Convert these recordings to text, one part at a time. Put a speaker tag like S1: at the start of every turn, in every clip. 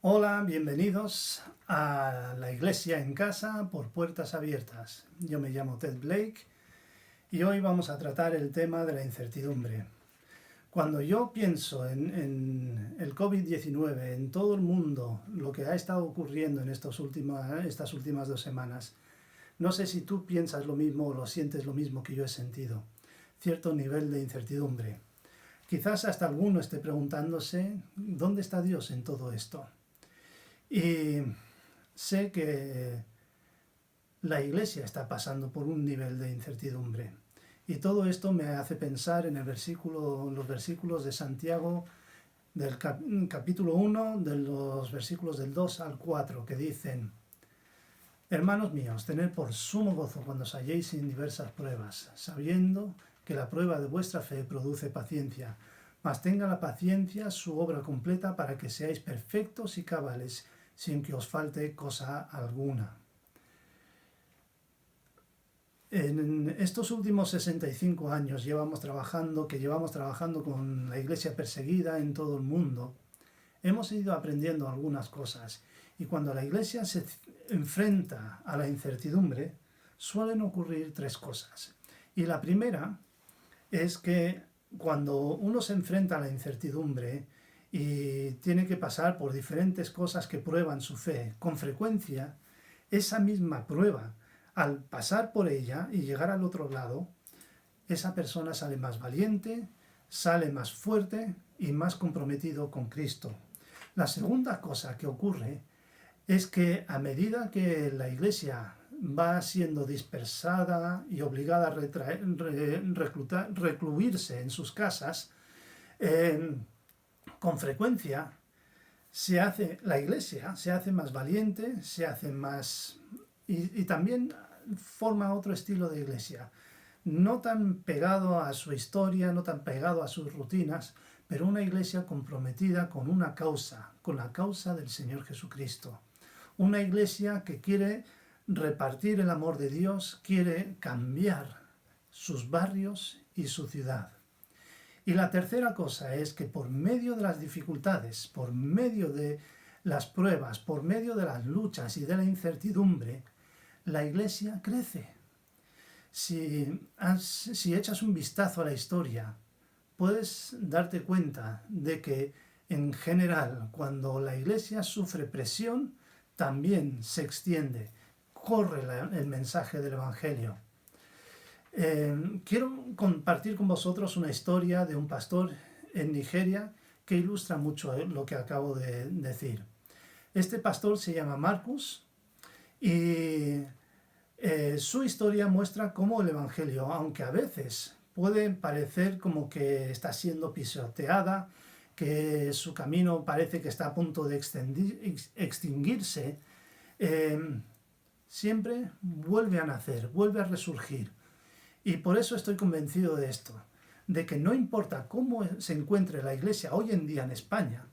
S1: Hola, bienvenidos a la Iglesia en Casa por Puertas Abiertas. Yo me llamo Ted Blake y hoy vamos a tratar el tema de la incertidumbre. Cuando yo pienso en el COVID-19, en todo el mundo, lo que ha estado ocurriendo en estas últimas 2 semanas, no sé si tú piensas lo mismo o lo sientes lo mismo que yo he sentido. Cierto nivel de incertidumbre. Quizás hasta alguno esté preguntándose, ¿dónde está Dios en todo esto? Y sé que la Iglesia está pasando por un nivel de incertidumbre. Y todo esto me hace pensar en los versículos de Santiago del capítulo 1, de los versículos del 2 al 4, que dicen: Hermanos míos, tened por sumo gozo cuando os halléis en diversas pruebas, sabiendo que la prueba de vuestra fe produce paciencia. Mas tenga la paciencia su obra completa para que seáis perfectos y cabales, sin que os falte cosa alguna. En estos últimos 65 años llevamos trabajando con la Iglesia perseguida en todo el mundo, hemos ido aprendiendo algunas cosas, y cuando la Iglesia se enfrenta a la incertidumbre, suelen ocurrir 3 cosas. Y la primera es que cuando uno se enfrenta a la incertidumbre y tiene que pasar por diferentes cosas que prueban su fe, con frecuencia, esa misma prueba, al pasar por ella y llegar al otro lado, esa persona sale más valiente, sale más fuerte y más comprometido con Cristo. La segunda cosa que ocurre es que a medida que la Iglesia va siendo dispersada y obligada a recluirse en sus casas, con frecuencia la Iglesia se hace más valiente, se hace más... y también forma otro estilo de Iglesia, no tan pegado a su historia, no tan pegado a sus rutinas, pero una Iglesia comprometida con una causa, con la causa del Señor Jesucristo. Una Iglesia que quiere repartir el amor de Dios, quiere cambiar sus barrios y su ciudad. Y la tercera cosa es que por medio de las dificultades, por medio de las pruebas, por medio de las luchas y de la incertidumbre, la Iglesia crece. Si echas un vistazo a la historia, puedes darte cuenta de que en general, cuando la Iglesia sufre presión, también se extiende, corre el mensaje del Evangelio. Quiero compartir con vosotros una historia de un pastor en Nigeria que ilustra mucho lo que acabo de decir. Este pastor se llama Marcus y su historia muestra cómo el Evangelio, aunque a veces puede parecer como que está siendo pisoteada, que su camino parece que está a punto de extinguirse, siempre vuelve a nacer, vuelve a resurgir. Y por eso estoy convencido de esto, de que no importa cómo se encuentre la Iglesia hoy en día en España,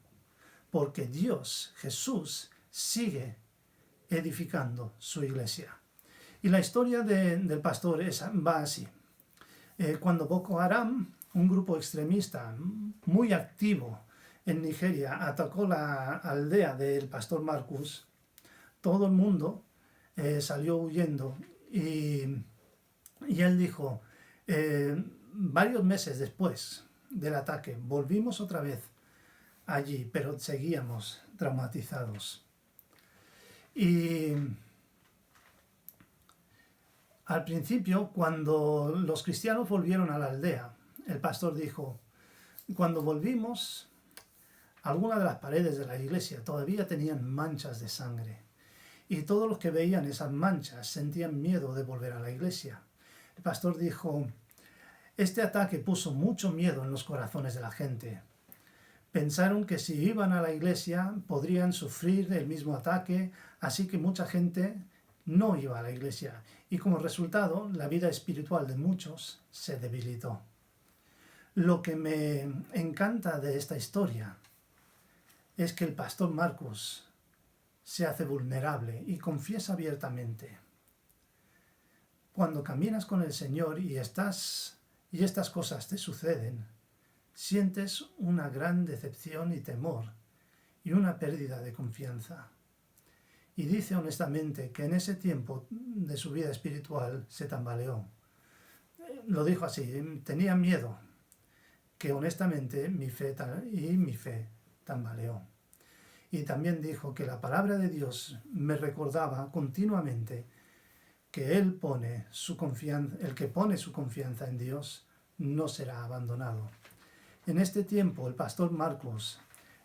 S1: porque Dios, Jesús, sigue edificando su Iglesia. Y la historia del pastor va así. Cuando Boko Haram, un grupo extremista muy activo en Nigeria, atacó la aldea del pastor Marcus, todo el mundo salió huyendo y él dijo, varios meses después del ataque, volvimos otra vez allí, pero seguíamos traumatizados. Y al principio, cuando los cristianos volvieron a la aldea, el pastor dijo, cuando volvimos, algunas de las paredes de la iglesia todavía tenían manchas de sangre. Y todos los que veían esas manchas sentían miedo de volver a la iglesia. El pastor dijo, este ataque puso mucho miedo en los corazones de la gente. Pensaron que si iban a la iglesia podrían sufrir el mismo ataque, así que mucha gente no iba a la iglesia. Y como resultado, la vida espiritual de muchos se debilitó. Lo que me encanta de esta historia es que el pastor Marcus se hace vulnerable y confiesa abiertamente. Cuando caminas con el Señor y estas cosas te suceden, sientes una gran decepción y temor y una pérdida de confianza. Y dice honestamente que en ese tiempo de su vida espiritual se tambaleó. Lo dijo así, tenía miedo, que honestamente mi fe tambaleó. Y también dijo que la palabra de Dios me recordaba continuamente que el que pone su confianza en Dios no será abandonado. En este tiempo el pastor Marcos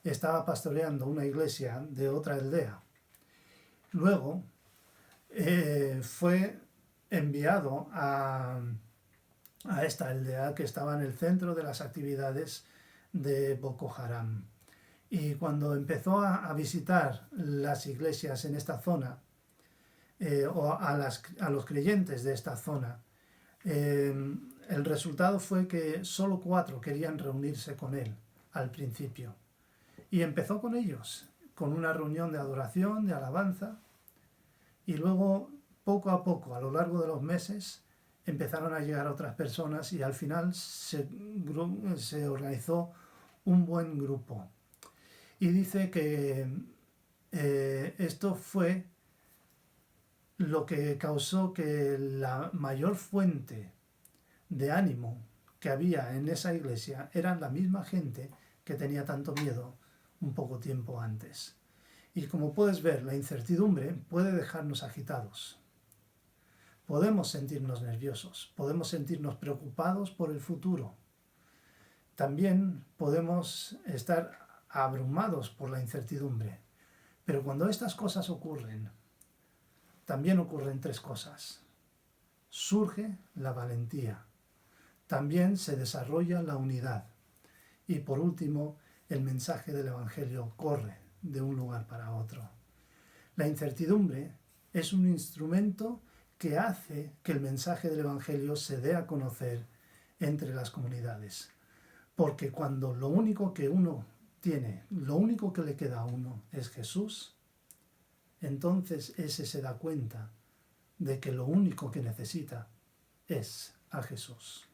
S1: estaba pastoreando una iglesia de otra aldea. Luego fue enviado a esta aldea que estaba en el centro de las actividades de Boko Haram. Y cuando empezó a visitar las iglesias en esta zona, o a los creyentes de esta zona, el resultado fue que solo 4 querían reunirse con él al principio. Y empezó con ellos, con una reunión de adoración, de alabanza, y luego, poco a poco, a lo largo de los meses, empezaron a llegar otras personas y al final se organizó un buen grupo. Y dice que esto fue lo que causó que la mayor fuente de ánimo que había en esa iglesia eran la misma gente que tenía tanto miedo un poco tiempo antes. Y como puedes ver, la incertidumbre puede dejarnos agitados. Podemos sentirnos nerviosos, podemos sentirnos preocupados por el futuro. También podemos estar abrumados por la incertidumbre. Pero cuando estas cosas ocurren, también ocurren 3 cosas. Surge la valentía. También se desarrolla la unidad. Y por último, el mensaje del Evangelio corre de un lugar para otro. La incertidumbre es un instrumento que hace que el mensaje del Evangelio se dé a conocer entre las comunidades. Porque cuando lo único que uno tiene, lo único que le queda a uno es Jesús, entonces ese se da cuenta de que lo único que necesita es a Jesús.